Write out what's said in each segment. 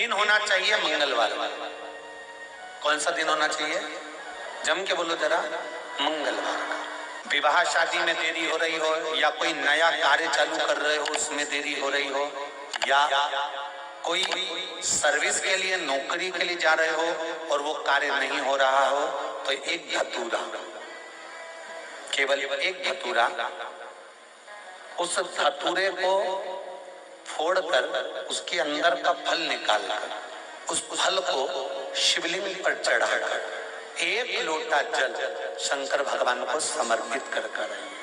दिन होना चाहिए मंगलवार। कौन सा दिन होना चाहिए? जम के बोलो जरा। मंगलवार का। विवाह शादी में देरी हो रही हो, या कोई नया कार्य चालू कर रहे हो उसमें देरी हो रही हो, या कोई सर्विस के लिए नौकरी के लिए जा रहे हो और वो कार्य नहीं हो रहा हो, तो एक धतूरा, केवल एक धतूरा, उस धतूरे को फोड़कर उसके अंदर का फल निकालकर उस फल को शिवलिंग पर चढ़ाकर एक लोटा जल शंकर भगवान को समर्पित कर कर आइए।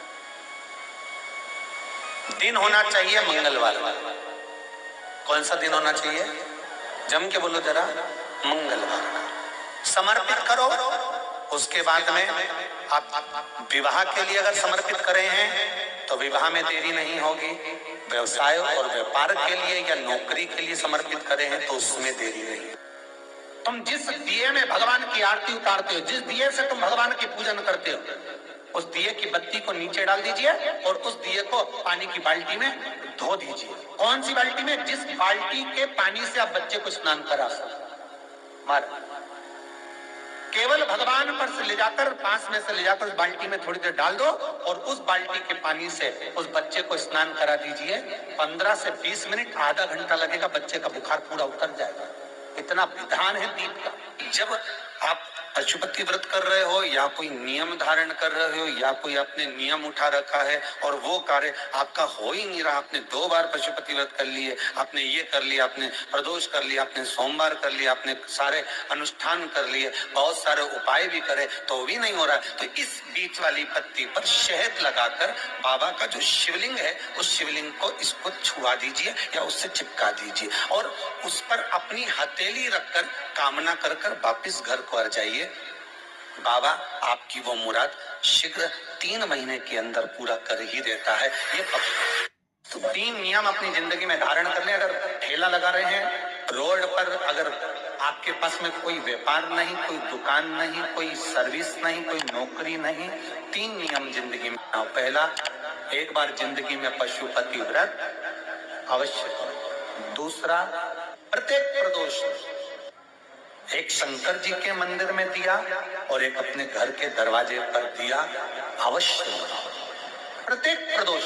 दिन होना चाहिए मंगलवार। कौन सा दिन होना चाहिए? जम के बोलो जरा। मंगलवार का समर्पित करो। उसके बाद में आप विवाह के लिए अगर समर्पित करे हैं तो विवाह में देरी नहीं होगी। व्यवसाय और व्यापार के लिए या नौकरी के लिए समर्पित करे हैं तो उसमें देरी नहीं। तुम जिस दिए में भगवान की आरती उतारते हो, जिस दिए से तुम भगवान की पूजन करते हो, उस दिए की बत्ती को नीचे डाल दीजिए और उस दिए को पानी की बाल्टी में धो दीजिए। कौन सी बाल्टी में? जिस बाल्टी के पानी से आप बच्चे को स्नान करा सकते। केवल भगवान पर से ले जाकर, पास में से ले जाकर उस बाल्टी में थोड़ी देर डाल दो और उस बाल्टी के पानी से उस बच्चे को स्नान करा दीजिए। 15 से 20 मिनट, आधा घंटा लगेगा, बच्चे का बुखार पूरा उतर जाएगा। इतना विधान है दीप का। जब आप पशुपति व्रत कर रहे हो या कोई नियम धारण कर रहे हो या कोई आपने नियम उठा रखा है और वो कार्य आपका हो ही नहीं रहा, आपने 2 बार पशुपति व्रत कर लिए, आपने ये कर लिया, आपने प्रदोष कर लिया, आपने सोमवार कर लिया, आपने सारे अनुष्ठान कर लिए, बहुत सारे उपाय भी करे तो भी नहीं हो रहा है, तो इस बीच वाली पत्ती पर शहद लगाकर बाबा का जो शिवलिंग है उस शिवलिंग को इसको छुआ दीजिए या उससे चिपका दीजिए और उस पर अपनी हथेली रखकर कामना कर कर वापिस घर को आ जाइए। बाबा आपकी वो मुराद शीघ्र 3 महीने के अंदर पूरा कर ही देता है। ये तो 3 नियम अपनी जिंदगी में धारण कर ले। अगर ठेला लगा रहे हैं रोड पर, अगर आपके पास में कोई व्यापार नहीं, कोई दुकान नहीं, कोई सर्विस नहीं, कोई नौकरी नहीं, 3 नियम जिंदगी में। पहला, एक बार जिंदगी में पशुपति व्रत अवश्य करो। दूसरा, प्रत्येक प्रदोष एक शंकर जी के मंदिर में दिया और एक अपने घर के दरवाजे पर दिया अवश्य बनाओ, प्रत्येक प्रदोष।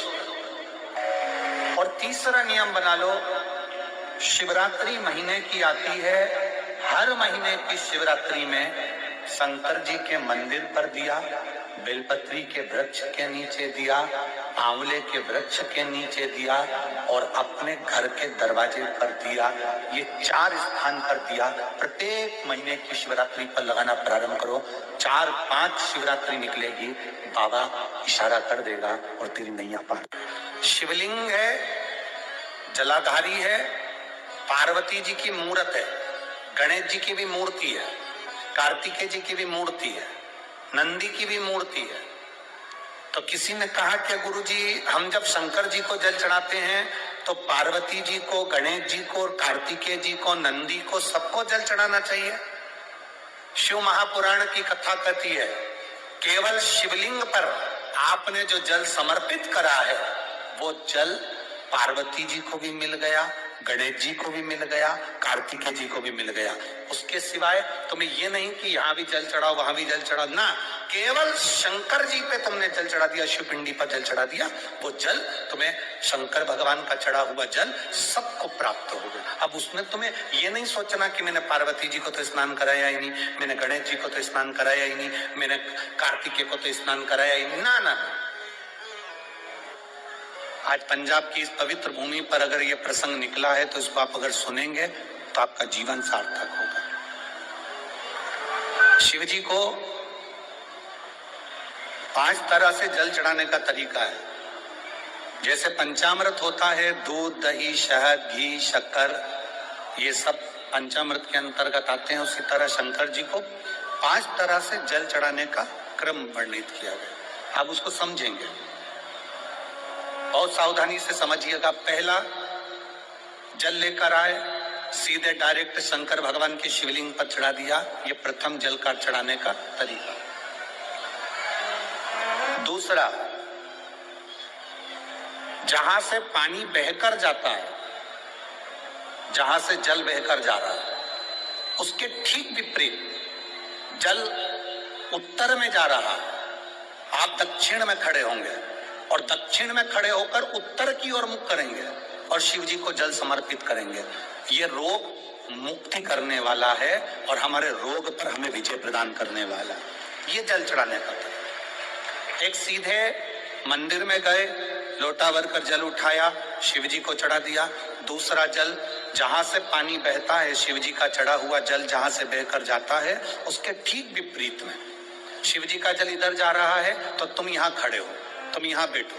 और तीसरा नियम बना लो, शिवरात्रि महीने की आती है, हर महीने की शिवरात्रि में शंकर जी के मंदिर पर दिया, बेलपत्री के वृक्ष के नीचे दिया, आंवले के वृक्ष के नीचे दिया और अपने घर के दरवाजे पर दिया। ये 4 स्थान पर दिया। प्रत्येक महीने की शिवरात्रि पर लगाना प्रारंभ करो। 4-5 शिवरात्रि निकलेगी, बाबा इशारा कर देगा और तेरी नैया पार। शिवलिंग है, जलाधारी है, पार्वती जी की मूर्त है, गणेश जी की भी मूर्ति है, कार्तिकेय जी की भी मूर्ति है, नंदी की भी मूर्ति है। तो किसी ने कहा कि गुरुजी, हम जब शंकर जी को जल चढ़ाते हैं तो पार्वती जी को, गणेश जी को, कार्तिकेय जी को, नंदी को, सबको जल चढ़ाना चाहिए। शिव महापुराण की कथा कहती है, केवल शिवलिंग पर आपने जो जल समर्पित करा है वो जल पार्वती जी को भी मिल गया, गणेश जी को भी मिल गया, कार्तिकेय जी को भी मिल गया। उसके सिवाय तुम्हें ये नहीं कि यहाँ भी जल चढ़ाओ वहां भी जल चढ़ाओ ना, केवल शंकर जी पे तुमने जल चढ़ा दिया, शिव पिंडी पर जल चढ़ा दिया, वो जल तुम्हें शंकर भगवान का चढ़ा हुआ जल सबको प्राप्त हो गया। अब उसमें तुम्हें ये नहीं सोचना कि मैंने पार्वती जी को तो स्नान कराया ही नहीं, मैंने गणेश जी को तो स्नान कराया ही नहीं, मैंने कार्तिकेय को तो स्नान कराया ही नहीं, ना। आज पंजाब की इस पवित्र भूमि पर अगर ये प्रसंग निकला है तो इसको आप अगर सुनेंगे तो आपका जीवन सार्थक होगा। शिव जी को 5 तरह से जल चढ़ाने का तरीका है। जैसे पंचामृत होता है, दूध, दही, शहद, घी, शक्कर, ये सब पंचामृत के अंतर्गत आते हैं, उसी तरह शंकर जी को 5 तरह से जल चढ़ाने का क्रम वर्णित किया गया। आप उसको समझेंगे, बहुत सावधानी से समझिएगा। पहला, जल लेकर आए, सीधे डायरेक्ट शंकर भगवान के शिवलिंग पर चढ़ा दिया, ये प्रथम जल का चढ़ाने का तरीका। दूसरा, जहां से पानी बहकर जाता है, जहां से जल बहकर जा रहा है उसके ठीक विपरीत जल उत्तर में जा रहा है, आप दक्षिण में खड़े होंगे और दक्षिण में खड़े होकर उत्तर की ओर मुख करेंगे और शिव जी को जल समर्पित करेंगे। ये रोग मुक्ति करने वाला है और हमारे रोग पर हमें विजय प्रदान करने वाला है। ये जल चढ़ाने का तरीका। एक सीधे मंदिर में गए, लोटा भरकर जल उठाया, शिव जी को चढ़ा दिया। दूसरा जल जहां से पानी बहता है, शिव जी का चढ़ा हुआ जल जहां से बहकर जाता है उसके ठीक विपरीत में शिव जी का जल इधर जा रहा है तो तुम यहां खड़े हो, तुम यहां बैठो,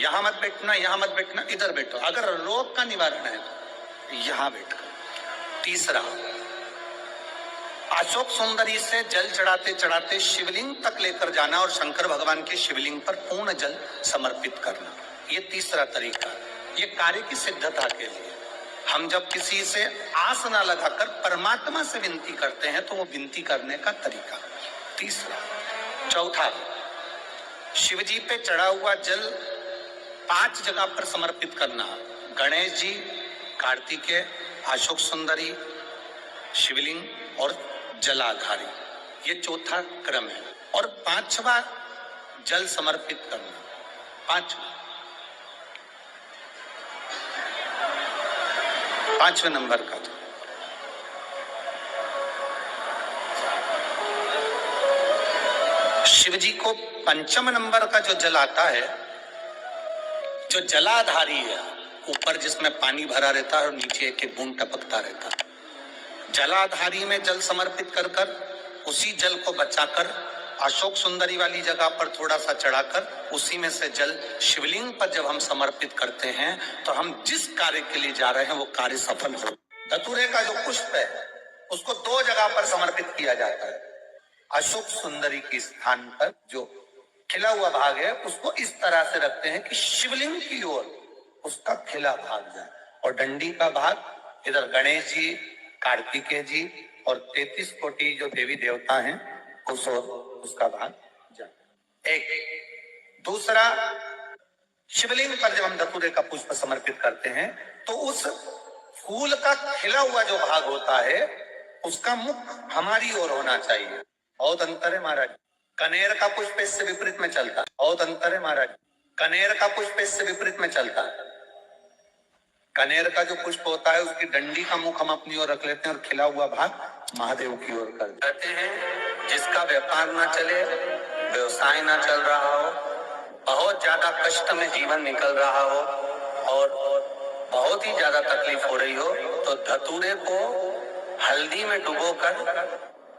यहां मत बैठना, यहां मत बैठना, इधर बैठो। अगर रोग का निवारण है तो यहां बैठो। तीसरा, अशोक सुंदरी से जल चढ़ाते चढ़ाते शिवलिंग तक लेकर जाना और शंकर भगवान के शिवलिंग पर पूर्ण जल समर्पित करना। ये तीसरा तरीका। ये कार्य की सिद्धता के लिए हम जब किसी से आस ना लगाकर परमात्मा से विनती करते हैं तो वो विनती करने का तरीका। तीसरा। चौथा, शिव जी पे चढ़ा हुआ जल 5 जगह पर समर्पित करना। गणेश जी, कार्तिकेय, अशोक सुंदरी, शिवलिंग और जलाधारी। ये चौथा क्रम है। और 5वां जल समर्पित करना। 5वें नंबर का। शिव जी को 5म नंबर का जो जल आता है, जो जलाधारी है, ऊपर जिसमें पानी भरा रहता है और नीचे एक एक बूंद टपकता रहता है, जलाधारी में जल समर्पित कर कर उसी जल को बचाकर अशोक सुंदरी वाली जगह पर थोड़ा सा चढ़ाकर उसी में से जल शिवलिंग पर जब हम समर्पित करते हैं तो हम जिस कार्य के लिए जा रहे हैं वो कार्य सफल हो। धतूरे का जो पुष्प है उसको 2 जगह पर समर्पित किया जाता है। अशोक सुंदरी के स्थान पर जो खिला हुआ भाग है उसको इस तरह से रखते हैं कि शिवलिंग की ओर उसका खिला भाग जाए और डंडी का भाग इधर गणेश जी, कार्तिकेय जी और 33 कोटि जो देवी देवता हैं उस ओर उसका भाग जाए। एक। दूसरा, शिवलिंग पर जब हम धतूरे का पुष्प समर्पित करते हैं तो उस फूल का खिला हुआ जो भाग होता है उसका मुख हमारी ओर होना चाहिए। बहुत अंतर है महाराज। कनेर का पुष्प इससे विपरीत में चलता है। बहुत अंतर है महाराज। कनेर का पुष्प इससे विपरीत में चलता है। कनेर का जो पुष्प होता है उसकी डंडी का मुख हम अपनी ओर रख लेते हैं और खिला हुआ भाग महादेव की ओर कर देते हैं। जिसका व्यापार ना चले, व्यवसाय ना चल रहा हो, बहुत ज्यादा कष्ट में जीवन निकल रहा हो और बहुत ही ज्यादा तकलीफ हो रही हो तो धतूरे को हल्दी में डुबोकर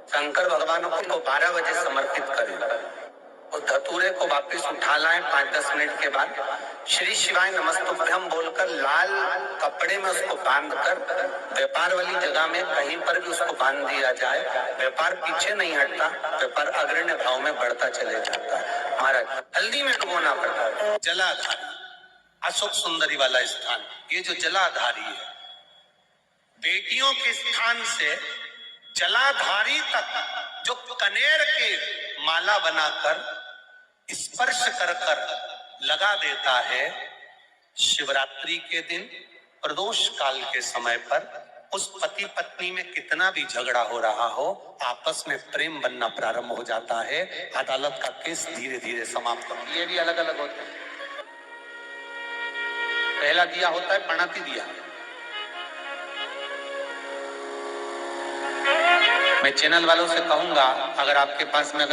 शंकर भगवान को 12 बजे समर्पित करें और धतूरे को वापस उठा लाएं 5-10 मिनट के बाद श्री शिवाय नमस्तुभ्यम बोलकर लाल कपड़े में उसको बांधकर व्यापार वाली जगह में कहीं पर भी उसको बांध दिया जाए। व्यापार पीछे नहीं हटता, व्यापार अग्रण्य भाव में बढ़ता चले जाता है। महाराज, हल्दी में डुबोना पड़ता है। जलाधारी, अशोक सुंदरी वाला स्थान, ये जो जलाधारी है, बेटियों के स्थान से जलाधारी तक जो कनेर के माला बनाकर स्पर्श कर कर लगा देता है, शिवरात्रि के दिन प्रदोष काल के समय पर उस पति पत्नी में कितना भी झगड़ा हो रहा हो, आपस में प्रेम बनना प्रारंभ हो जाता है। अदालत का केस धीरे धीरे समाप्त होता है। ये भी अलग अलग होता है। पहला दिया होता है पणति दिया। मैं चैनल वालों से कहूंगा, अगर आपके पास में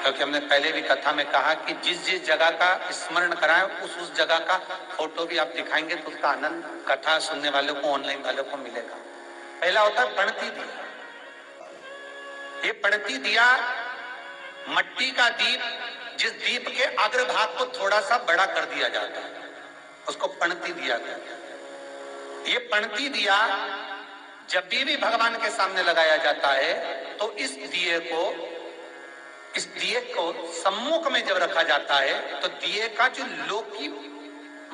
क्योंकि हमने पहले भी कथा में कहा कि जिस जिस जगह का स्मरण कराएं उस जगह का फोटो भी आप दिखाएंगे तो उसका आनंद कथा सुनने वालों को, ऑनलाइन वालों को मिलेगा। पहला होता है पणति दिया। ये पणति दिया मट्टी का दीप, जिस दीप के अग्रभाग को थोड़ा सा बड़ा कर दिया जाता है उसको पणति दिया कहते हैं। ये पणति दिया जब भी भगवान के सामने लगाया जाता है तो इस दिए को सम्मुख में जब रखा जाता है तो दिए का जो लौकी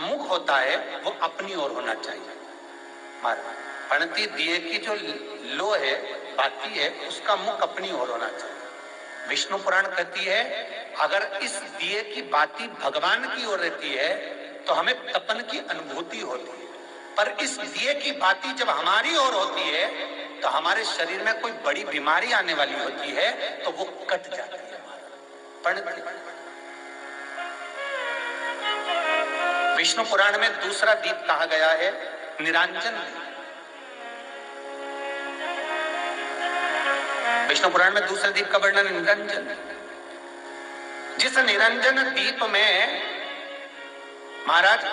मुख होता है वो अपनी ओर होना चाहिए। पणति दिए की जो लो है, बाती है, उसका मुख अपनी ओर होना चाहिए। विष्णु पुराण कहती है अगर इस दिए की बाती भगवान की ओर रहती है तो हमें तपन की अनुभूति होती है। पर इस दिए की बाती जब हमारी ओर होती है तो हमारे शरीर में कोई बड़ी बीमारी आने वाली होती है तो वो कट जाती है हमारा। विष्णु पुराण में दूसरा दीप कहा गया है निरंजन। विष्णु पुराण में दूसरे दीप का वर्णन निरंजन। जिस निरंजन दीप में महाराज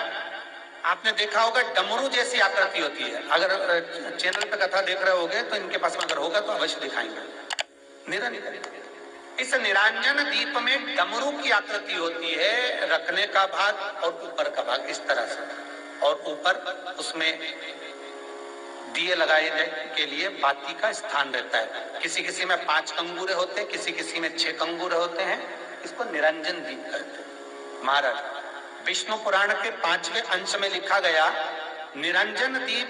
आपने देखा होगा डमरू जैसी आकृति होती है। अगर चैनल पे कथा देख रहे होगे तो इनके पास में अगर होगा तो अवश्य दिखाएंगे। निरंजन, इस निरंजन दीप में डमरू की आकृति होती है, रखने का भाग और ऊपर का भाग इस तरह से, और ऊपर उसमें दिए लगाए के लिए बाती का स्थान रहता है। किसी किसी में 5 कंगूरे होते हैं, किसी किसी में 6 कंगूरे होते हैं। इसको निरंजन दीप कहते हैं। महाराज विष्णु पुराण के 5वें अंश में लिखा गया निरंजन दीप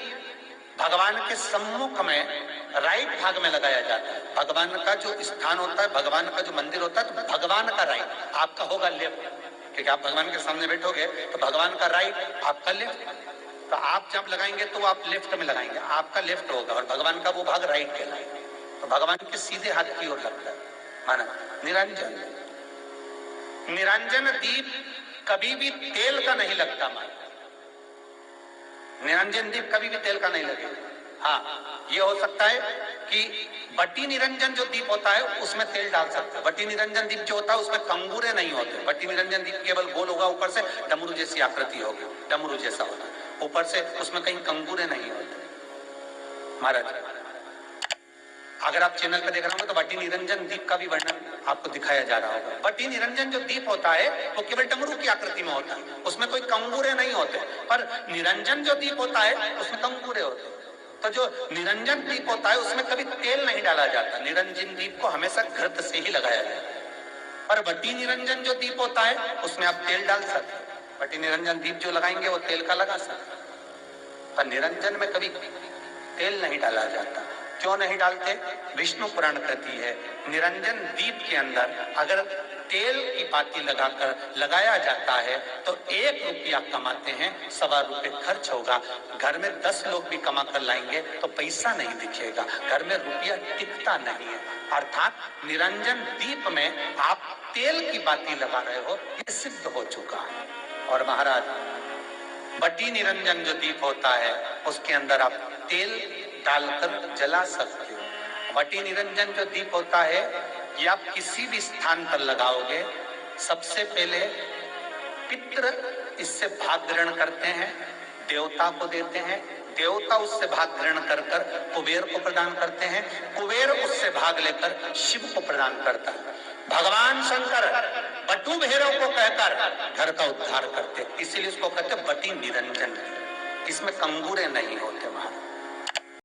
भगवान के सम्मुख में राइट भाग में लगाया जाता है। भगवान का जो स्थान होता है, भगवान का जो मंदिर होता है, तो भगवान का राइट, आपका होगा लेफ्ट, क्योंकि आप भगवान के सामने बैठोगे तो भगवान का राइट, आपका लेफ्ट। तो आप जब लगाएंगे तो आप लेफ्ट में लगाएंगे, आपका लेफ्ट होगा और भगवान का वो भाग राइट कहलाएगा। तो भगवान के सीधे हाथ की ओर लगता है। माना निरंजन, निरंजन दीप कभी भी तेल का नहीं लगता। माना निरंजन दीप कभी भी तेल का नहीं लगेगा। हाँ, ये हो सकता है कि बटी निरंजन जो दीप होता है उसमें तेल डाल सकते हैं। बटी निरंजन दीप जो होता है उसमें कंगूरे नहीं होते। बटी निरंजन दीप केवल गोल होगा, ऊपर से डमरू जैसी आकृति होगी, डमरू जैसा होता है, ऊपर से उसमें कहीं कंगूरे नहीं होते। महाराज अगर आप चैनल पे देख रहे होंगे तो बटी निरंजन दीप का भी वर्णन आपको दिखाया जा रहा होगा। बटी निरंजन जो दीप होता है वो केवल डमरू की आकृति में होता है, उसमें कोई कंगूरे नहीं होते। पर निरंजन जो दीप होता है उसमें कंगूरे होते हैं। तो जो निरंजन दीप होता है उसमें कभी तेल नहीं डाला जाता। निरंजन दीप को हमेशा घृत से ही लगाया जाता है। पर बटी निरंजन जो दीप होता है उसमें आप तेल डाल सकते हैं। बटी निरंजन दीप जो लगाएंगे वो तेल का लगा सकते हैं, पर निरंजन में कभी तेल नहीं डाला जाता। क्यों नहीं डालते? विष्णु पुराण कहती है निरंजन दीप के अंदर अगर तेल की बाती लगाया जाता है तो 1 रुपया कमाते हैं, 1.25 रुपये खर्च होगा। घर में 10 लोग भी कमा कर लाएंगे तो पैसा नहीं दिखेगा, घर में रुपया टिकता नहीं है। अर्थात निरंजन दीप में आप तेल की बाती लगा रहे हो, ये सिद्ध हो चुका है। और महाराज बटी निरंजन जो दीप होता है उसके अंदर आप तेल डालकर जला सकते हो। बटी निरंजन जो दीप होता है ये आप किसी भी स्थान पर लगाओगे, सबसे पहले पितृ इससे भाग ग्रहण करते हैं, देवता को देते हैं, देवता उससे भाग ग्रहण कर कुबेर को प्रदान करते हैं, कुबेर उससे भाग लेकर शिव को प्रदान करता है। भगवान शंकर बटू भैरव को कहकर घर का उद्धार करते, इसीलिए इसको कहते बटी निरंजन। इसमें कंगूरे नहीं होते महाराज।